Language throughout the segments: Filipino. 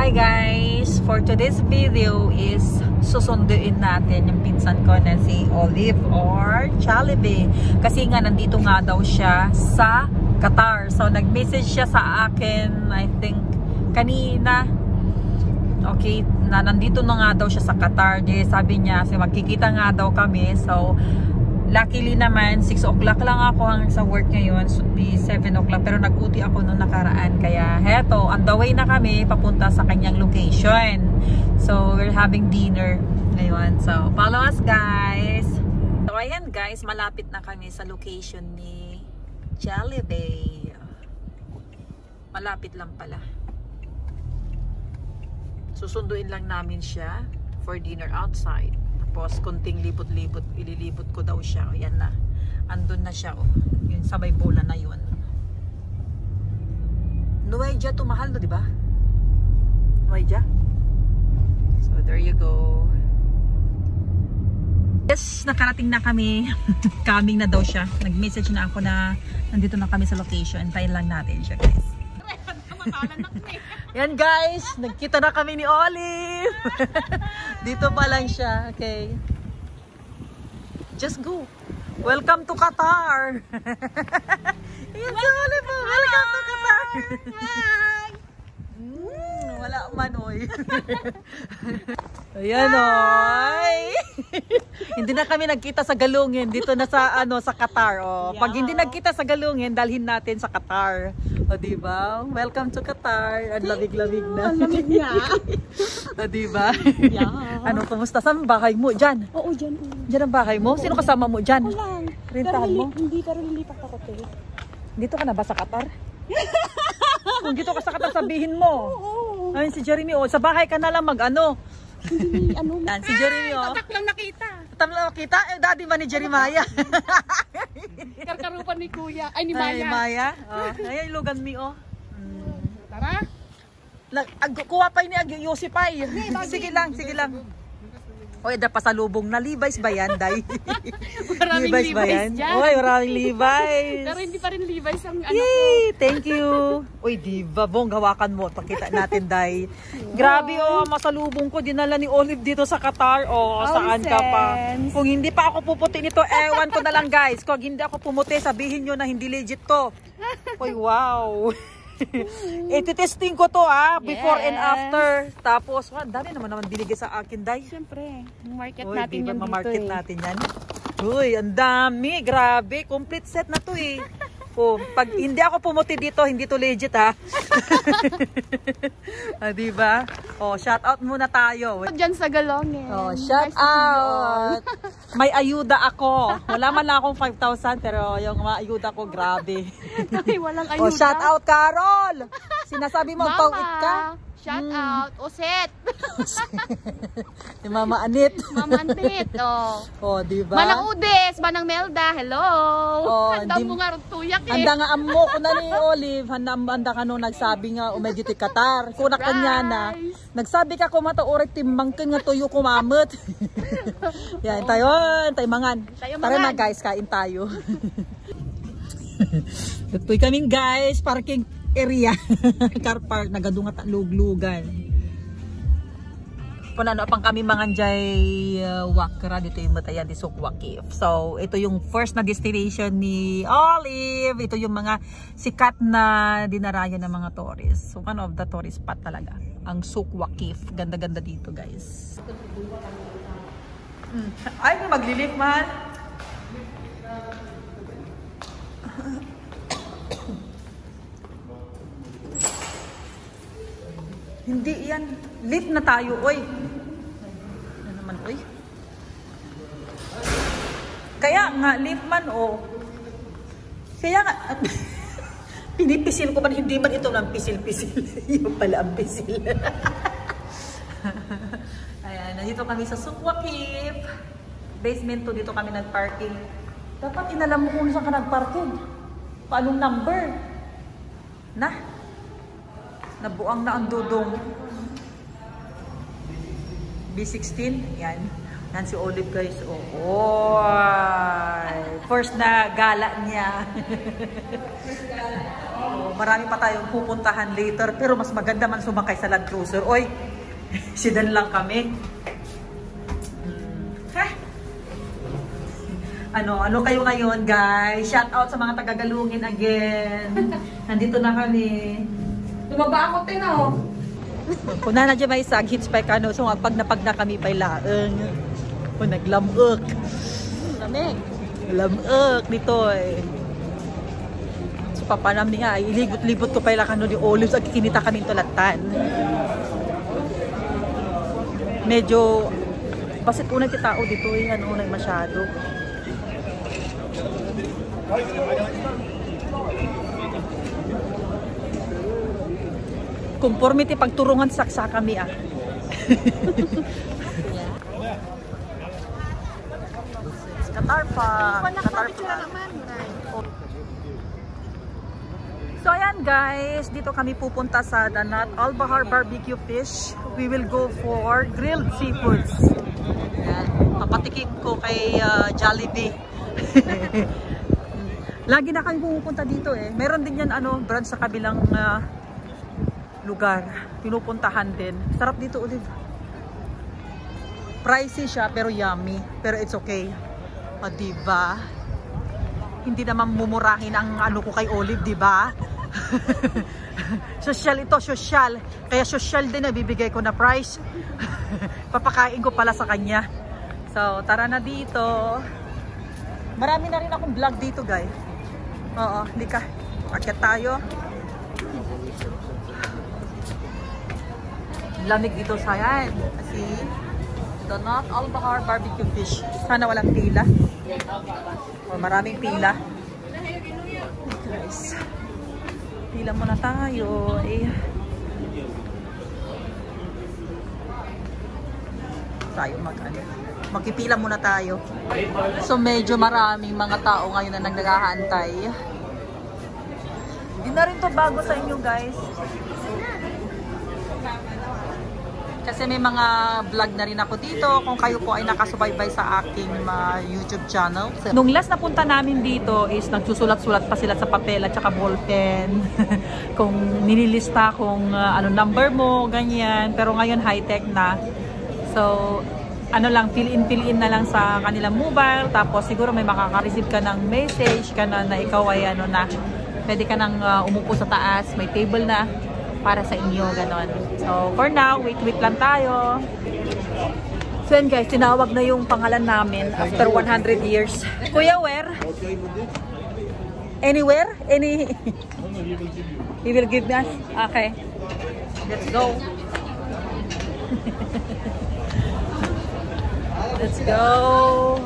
Hi guys! For today's video is susunduin natin yung pinsan ko na si Olive or Jollibee. Kasi nga nandito nga daw siya sa Qatar. So nag-message siya sa akin, I think kanina. Okay, na nandito na nga daw siya sa Qatar. Di, sabi niya, magkikita nga daw kami. So luckily naman, 6 o'clock lang ako hanggang sa work ngayon. Should be 7 o'clock. Pero nag-uti ako nung nakaraan. Kaya heto, on the way na kami papunta sa kanyang location. So, we're having dinner ngayon. So, follow us guys. So, ayan guys, malapit na kami sa location ni Jollibee. Malapit lang pala. Susunduin lang namin siya for dinner outside. Tapos, konting libot-libot, ililibot ko daw siya. Ayan na. Andun na siya. Oh. Yun, sa may bola na yun. Nuwaija to mahal no, di ba? Nuwaija? So, there you go. Yes, nakarating na kami. Coming na daw siya. Nag-message na ako na nandito na kami sa location. Antayin lang natin siya, guys. Yan guys, nagkita na kami ni Olive. Dito pa lang siya. Okay. Just go. Welcome to Qatar. Yan si Olive. Welcome to Qatar. Hi. Wala man oy. Ayan oy. Hindi na kami nagkita sa Galungin. Dito na sa sa Qatar. Oh. Pag hindi nagkita sa Galungin, dalhin natin sa Qatar. O diba? Welcome to Qatar. Ang lamig-lamig na. Ang lamig nga. O diba? Yeah. Ano, kumusta? Saan bahay mo? Diyan? Oo, dyan. Diyan ang bahay mo? Sino kasama mo dyan? Ako lang. Rentahan mo? Hindi, pero lilipat ako to. Dito ka na ba sa Qatar? Kung dito ka sa Qatar, sabihin mo. Oo. Ayun si Jeremy. O, sa bahay ka na lang mag-ano. Hindi, ano. Yan, si Jeremy. O. Tatak lang nakita. Tatak lang nakita? Eh, daddy ba ni Jeremiah? Karkarupan ni Kuya. Ay, ni Ay, Maya. Maya. Oh, ayan, lugan mi, oh. Tara. Kuha pa ni Yossi Pai. Sige lang, sige lang. Oy, da pasalubong na Levi's ba yan, day? Maraming Levi's dyan. Oy, maraming Levi's. Pero hindi pa rin Levi's ang anak Yay! ko. Thank you. Oy, diba, bong, hawakan mo. Pakita natin, day. Grabe, oh, masalubong ko. Dinala ni Olive dito sa Qatar. Oh, saan ka pa? Kung hindi pa ako puputi nito, ewan ko na lang, guys. Kung hindi ako pumuti, sabihin nyo na hindi legit to. Oy, wow. Ititesting ko to before and after. Tapos, dami naman binigay sa akin, day. Siyempre, market Uy, natin yan dito market natin yan. Uy, ang dami. Grabe, complete set na to eh. Oh, pag hindi ako pumuti dito, hindi to legit diba? Oh, shout out muna tayo. Diyan sa Galongin. Oh, shout out. May ayuda ako. Wala man lang akong 5,000 pero yung ayuda ko grabe. Ay, walang ayuda. Oh, shout out Carol. Sinasabi mo pawit ka. Shout out, Oset. Si Mama Anit. Mama Anit, oh. Oh, diba? Manang Udes, Manang Melda, hello. Oh, handa mo nga tuyak eh. Handa nga amo ko na ni Olive, handa ka nung nagsabi nga umediti Qatar. Kuna kanya na. Nagsabi ka ko mataurit timbangkin nga tuyo kumamot. Yan, tayo mangan. Tara na guys, kain tayo. Tutoy kaming guys, parking area. Car park, nagadungat ang luglugan. Punano pang kami manganjay Wakra dito yung Matayan di Sukwakif. So, ito yung first na destination ni Olive. Ito yung mga sikat na dinarayan ng mga tourists. So, one of the tourist spot talaga. Ang Sukwakif. Ganda-ganda dito, guys. Ay, maglilip, mahal. Hindi yan. Lift na tayo, oy. Ano naman, oy. Kaya nga, lift man, oh. Kaya nga, pinipisil ko man, hindi man ito ng pisil-pisil. Yung pala ang pisil. Ayan, nandito kami sa Sukwakif. Basement to, dito kami nag-parking. Dapat inalam mo kung saan ka nag-parking. Paanong number? Nabuang na ang dudong. B16, yan. Yan si Olive guys. Oh, first na gala niya. marami pa tayong pupuntahan later. Pero mas maganda man sumakay sa Land Cruiser. Oy, sedan lang kami. Ano kayo ngayon, guys? Shout out sa mga taga-Galungin again. Nandito na kami. Lumaba ako, tino. Kung na dyan may isang hits pa kano, so pag na kami pa ilaang. O naglamok. Lamig. Lamok nito eh. So papanam niya, ilibot-libot ko pa ila kano di olives at kinita kami tulatan. Medyo basit unang tao dito eh, unang masyado. Conformity pagturungan saksa kami ah. Qatar pa. Qatar pa. So ayan guys, dito kami pupunta sa Danat Al Bahar Barbecue Fish. We will go for grilled seafoods. Ayan, papatikim ko kay Jollibee. Lagi na kami pupunta dito eh. Meron din yan branch sa kabilang lugar. Pinupuntahan din. Sarap dito ulit. Pricey siya pero yummy. Pero it's okay. O diba? Hindi naman mumurahin ang ko kay Olive, diba? Social ito, social. Kaya social din na bibigay ko na price. Papakain ko pala sa kanya. So tara na dito. Marami na rin akong vlog dito guys. Oo, hindi ka. Akyat tayo. Lamig dito sa yan. Kasi Danat Al Bahar Barbecue Fish. Sana walang pila. O, maraming pila. Guys. Pila muna tayo. Eh. Tayo magpipila muna tayo. So medyo maraming mga tao ngayon na naghahantay. Hindi na rin to bago sa inyo guys. Kasi may mga vlog na rin ako dito kung kayo po ay nakasubaybay sa aking YouTube channel. Nung last na punta namin dito is nagsusulat-sulat pa sila sa papel at saka ballpen. Kung nililista kung number mo, ganyan. Pero ngayon high-tech na. So lang, fill in na lang sa kanilang mobile. Tapos siguro may makaka-receive ka ng message ka na ikaw ay na pwede ka nang umupo sa taas. May table na para sa inyo, ganon. So, for now, wait lang tayo. So, yun guys, tinawag na yung pangalan namin after 100 years. Kuya, where? Anywhere? He will give us? Okay. Let's go. Let's go.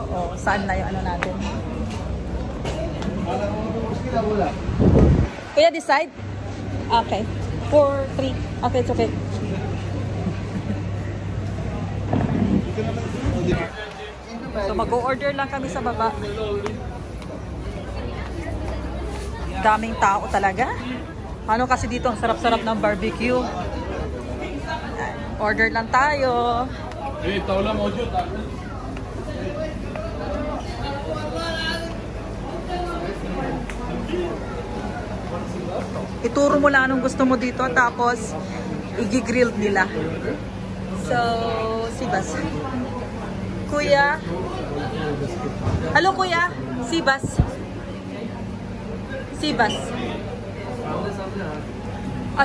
Oh, saan na yung natin? Kuya, decide? Okay. 4, 3. Okay, it's okay. So mag-o-order lang kami sa baba. Daming tao talaga. Ano kasi dito ang sarap-sarap ng barbecue. Order lang tayo. Ituro mo lang anong gusto mo dito tapos i-grilled nila. So, Sibas. Kuya. Hello kuya. Sibas. Sibas.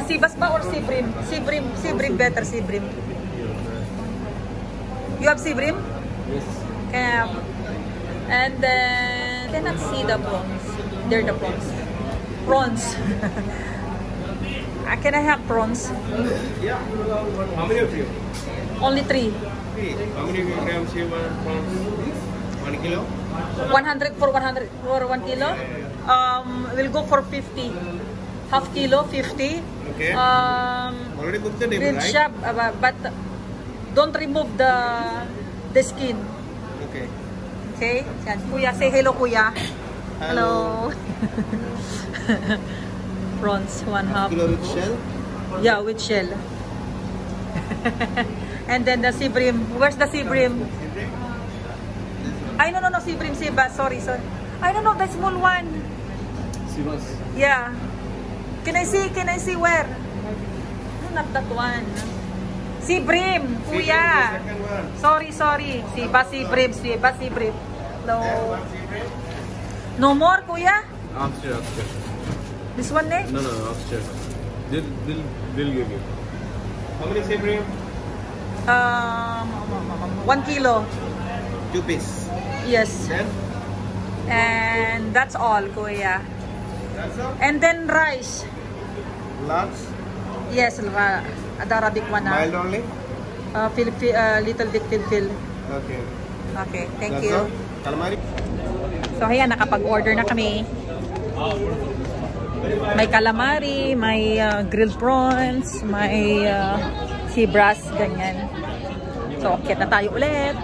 Sibas ba or Sibrim? Sibrim better, Sibrim. You have Sibrim? Yes. And then cannot see the prawns. They're the prawns. Prawns. Can I have prawns? Yeah. How many of you? Only 3. 3. How many grams you want prawns? 1 kilo? 100 for 1 kilo. We'll go for 50. Half kilo, 50. Okay. Already booked the table, Grilled right? shab, but don't remove the skin. Okay. Okay? Yan. Kuya, say hello kuya. Hello. Prawns, 1/2. Kilo with shell? Yeah, with shell. And then the Sibrim. Where's the Sibrim? I no, Sibrim, Sibas. Sorry. I don't know, the small one. Sibas. Yeah. Can I see where? No, not that one. Si Brim, kuya. Sorry. Si Brim. No. No more, kuya? Upstairs. This one, eh? No, upstairs. They'll give you. How many Brim? 1 kilo. 2 piece. Yes. Then? And that's all, kuya. That's all? And then rice. Large? Yes, the Arabic one. Mild only? Little bit fill. Okay. Okay, thank That's you. all? Calamari? So, ayan, nakapag-order na kami. May calamari, may grilled prawns, may sea bass, ganyan. So, okay na tayo ulit.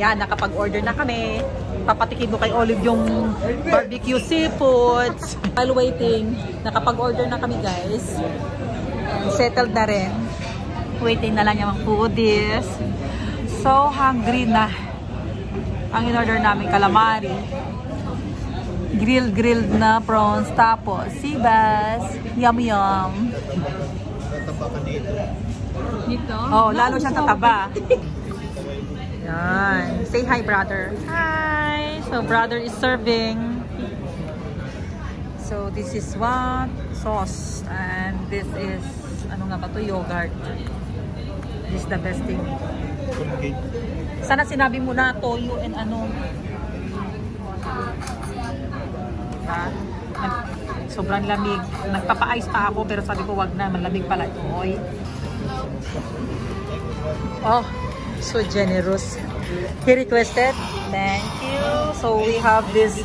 Yan, nakapag-order na kami. Papatikin ko kay Olive yung barbecue seafoods. While waiting, nakapag-order na kami, guys. And settled na rin. Waiting na lang yung foodies. So, hungry na. Ang in-order namin calamari. Grilled na prawns. Tapos, sea bass. Yum. Dito? Oh, lalo siyang tataba. Yan. Say hi, brother. Hi! So, brother is serving. So, this is what? Sauce. And this is, ano nga ba to? Yogurt. This is the best thing. Sana sinabi mo na toyo and ano. Diba? Sobrang lamig. Nagpapa-ice pa ako pero sabi ko wag na. Malamig pala ito. Oy. Oh, so generous. He requested. Thank you. So we have this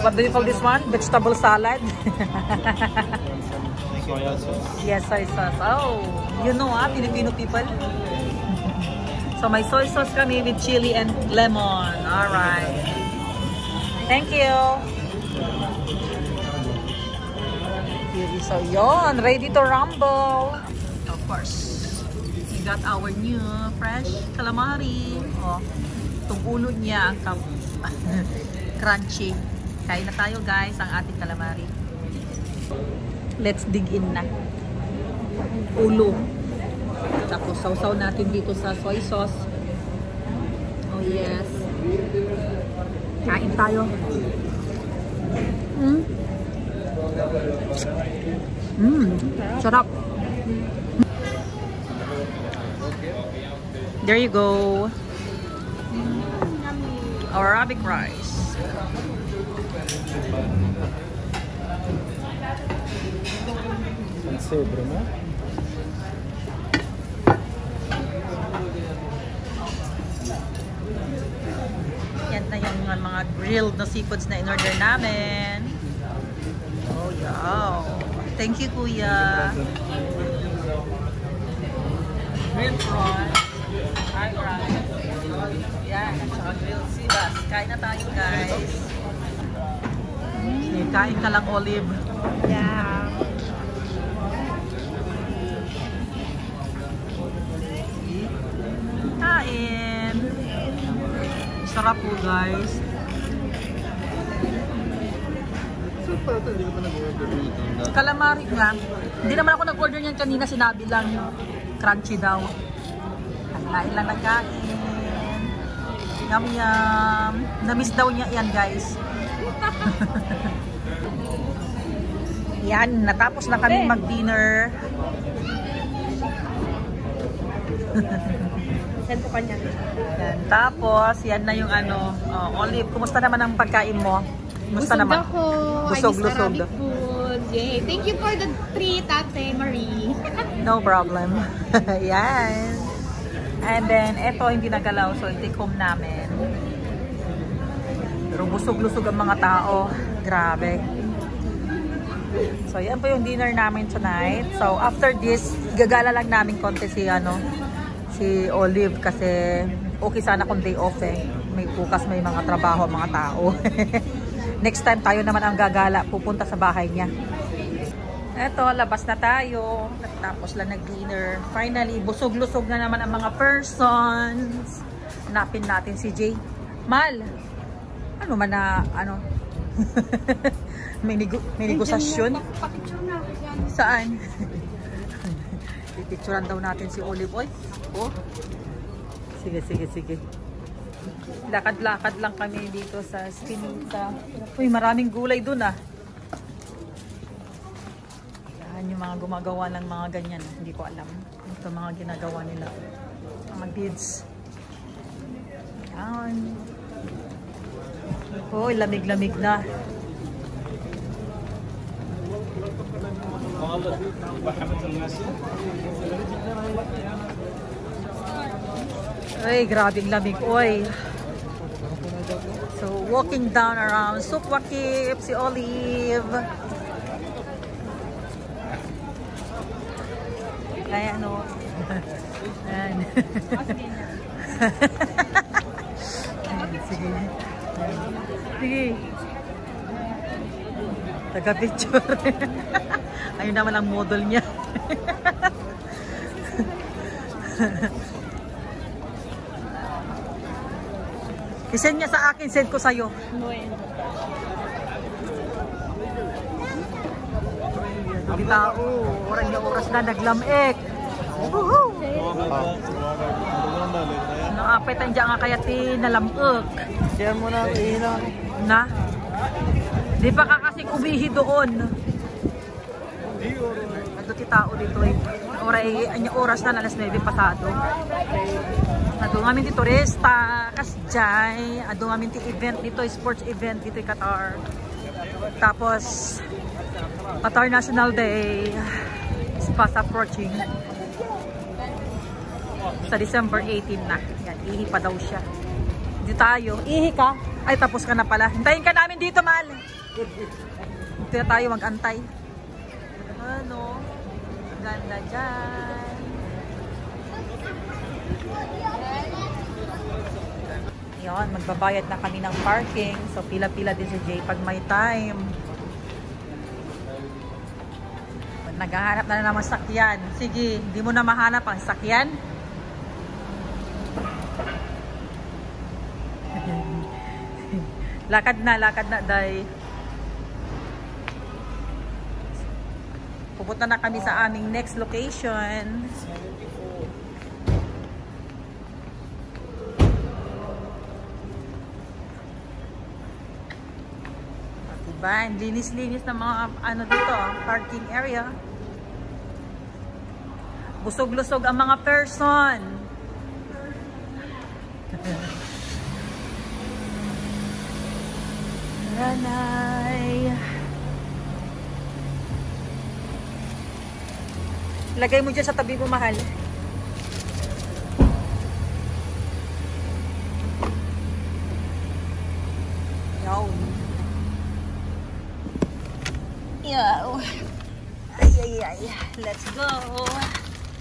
what do you call this one? Vegetable salad. Soya sauce. Yes, soy sauce. Oh, you know Filipino people. So may soy sauce kami with chili and lemon. All right. Thank you. So yon, ready to rumble. Of course. We got our new fresh calamari. Oh, itong ulo niya ang crunchy. Kain na tayo, guys, ang ating calamari. Let's dig in na. Ulo. Tapos sausaw natin dito sa soy sauce. Oh yes. Kain tayo. Sarap. There you go. Our Arabic rice. Sobra na. Yan na yung mga grilled na seafoods na in-order namin. Oh, yeah. Thank you, kuya. Grilled prawns. Hi, rice. Yan, at saka grilled sea bass. Kain na tayo, guys. Kain ka lang, Olive. Yeah. Kain. Sarap po, guys. Calamari nga. Hindi naman ako nag-order niyan kanina. Sinabi lang crunchy daw. Kain lang nagkain. Yum. Na-miss daw niya yan, guys. Yan. Natapos na kami mag-dinner. Send ko kanya. Yan. Tapos, yan na yung ano. Olive, kumusta naman ang pagkain mo? Kumusta Busog naman? ako. Busog-lusog. Arabic food. Yay. Thank you for the treat, Ate Marie. No problem. Yan. And then, eto hindi nagalaw. So, i-take home namin. Pero busog-lusog ang mga tao. Grabe. So, yan po yung dinner namin tonight. So, after this, gagala lang namin konti si Olive kasi okay sana kung day off eh. May bukas may mga trabaho ang mga tao. Next time tayo naman ang gagala, pupunta sa bahay niya. Eto, labas na tayo. Tapos lang nag-dinner. Finally, busog-lusog na naman ang mga persons. Hanapin natin si Jay. Mal, ano man na, may negosasyon. Papicture na ako dyan. Saan? Pipicturan daw natin si Olive Oil. Oh. Sige, sige, sige. Lakad-lakad lang kami dito sa Spinita. Uy, maraming gulay dun ah. Yan yung mga gumagawa ng mga ganyan. Hindi ko alam. Ito mga ginagawa nila. Mga beads. Yan. Oh, lamig-lamig na. Ay, grabing lamig. Oy. So, walking down around Souq Waqif, si Olive. Ay, ano. Ayan. Sige. Sige. Taga-picture. Ayun naman ang model niya. I-send niya sa akin, send ko sa'yo. Hindi tao. Oras na naglamik. Naapetan dyan nga kaya nalamik. Share mo na, ihilang. Na? Di pa ka kasi kumihi doon. Nandito tao dito eh. Oras na alas 9 pasado. Ado ngamin dito resta, kasjay. Ado ngamin ti event dito, sports event dito sa Qatar. Tapos Qatar National Day is fast approaching. Sa December 18 na. Yan, ihi pa daw siya. Dito tayo. Ihi ka? Ay, tapos ka na pala. Hintayin ka namin dito, mahal. Dito na tayo mag-antay. Ano? Ganda dyan. Yan, magbabayad na kami ng parking. So, pila-pila din si Jay pag may time. Naghahanap na naman sakyan. Sige, hindi mo na mahanap ang sakyan. Lakad na, day. Pupunta na kami sa aming next location. Diba? Linis-linis na mga ano dito, parking area. Busog-lusog ang mga person. Ranay. Lagay mo dyan sa tabi mo, mahal. Yaw. Yaw. Ay. Let's go.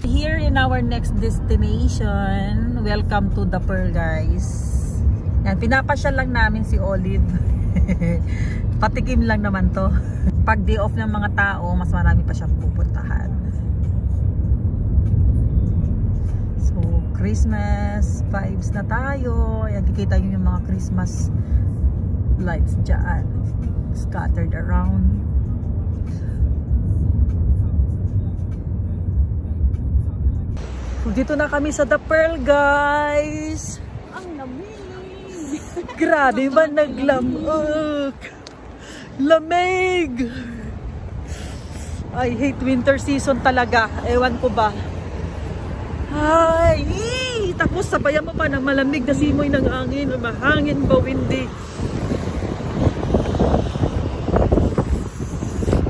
Here in our next destination. Welcome to the Pearl, guys. Yan, pinapasyal lang namin si Olive. Patikim lang naman to. Pag day off ng mga tao, mas marami pa siyang pupuntahan. So, Christmas vibes na tayo. Ayan, kikita nyo yung mga Christmas lights dyan. Scattered around. So, dito na kami sa The Pearl, guys. Ang lamig. Grabe ba naglamok? Lamig! I hate winter season talaga. Ewan ko ba. Ay! Tapos sabayan mo pa ng malamig na simoy ng hangin. Mahangin ba, windy?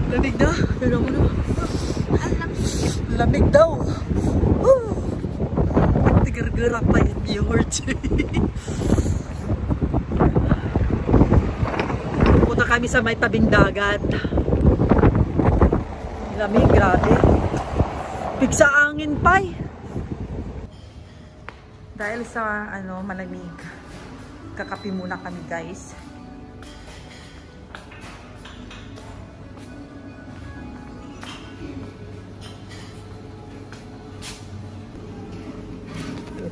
Lamig na. Pero mo na. Lamig daw. Tigar-gara pa yung viewers. Pupunta kami sa may tabing dagat. Lamig, grabe. Bigsa angin pa eh. Dahil sa malamig, kakape muna kami, guys.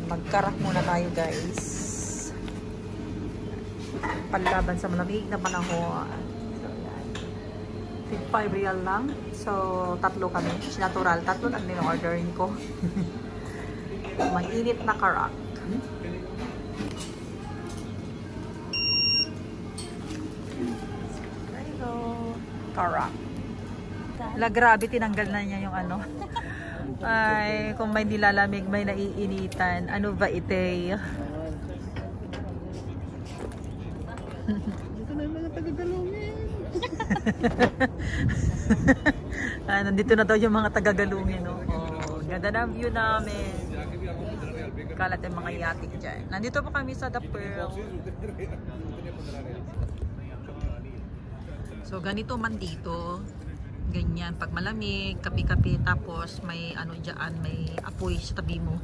Magkarak muna tayo, guys. Panlaban sa malamig na panahon. 5 real lang. So, tatlo kami. Natural. Tatlo lang din orderin ko. Mainit na karak. Hello. Karak. La, grabe, tinanggal na niya yung ano. Ay, kung may nilalamig, may naiinitan. Ano ba ite? Dito na yung mga taga-galungin. Nandito na daw yung mga taga-galungin. No? Oh, ganda na view namin. Kalat yung mga yatik dyan. Nandito po kami sa The Pearl. So, ganito man dito. Ganyan. Pag malamig, kapi-kapi, tapos may ano dyan, may apoy sa tabi mo.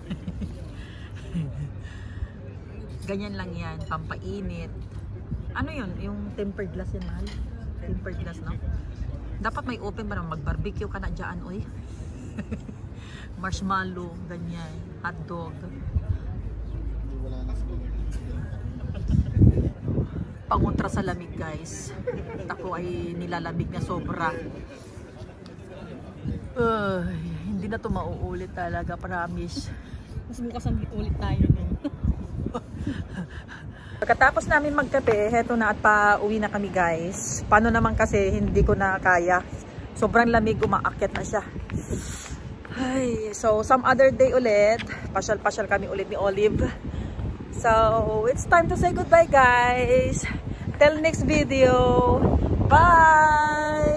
Ganyan lang yan. Pampainit. Ano yun? Yung tempered glass yan, mahal? Tempered glass, no? Dapat may open ba naman? Mag-barbecue ka na dyan, oy. Marshmallow, ganyan. Hotdog. Pangontra sa lamig, guys. Ako ay nilalamig na sobra. Hindi na ito mauulit talaga, promise. Mas bukas ang ulit tayo. No? Pagkatapos namin magkape, heto na at pa-uwi na kami, guys. Paano naman kasi hindi ko na kaya. Sobrang lamig, umaakyat na siya. Ay, so some other day ulit, pasyal-pasyal kami ulit ni Olive. So, it's time to say goodbye, guys. Till next video. Bye!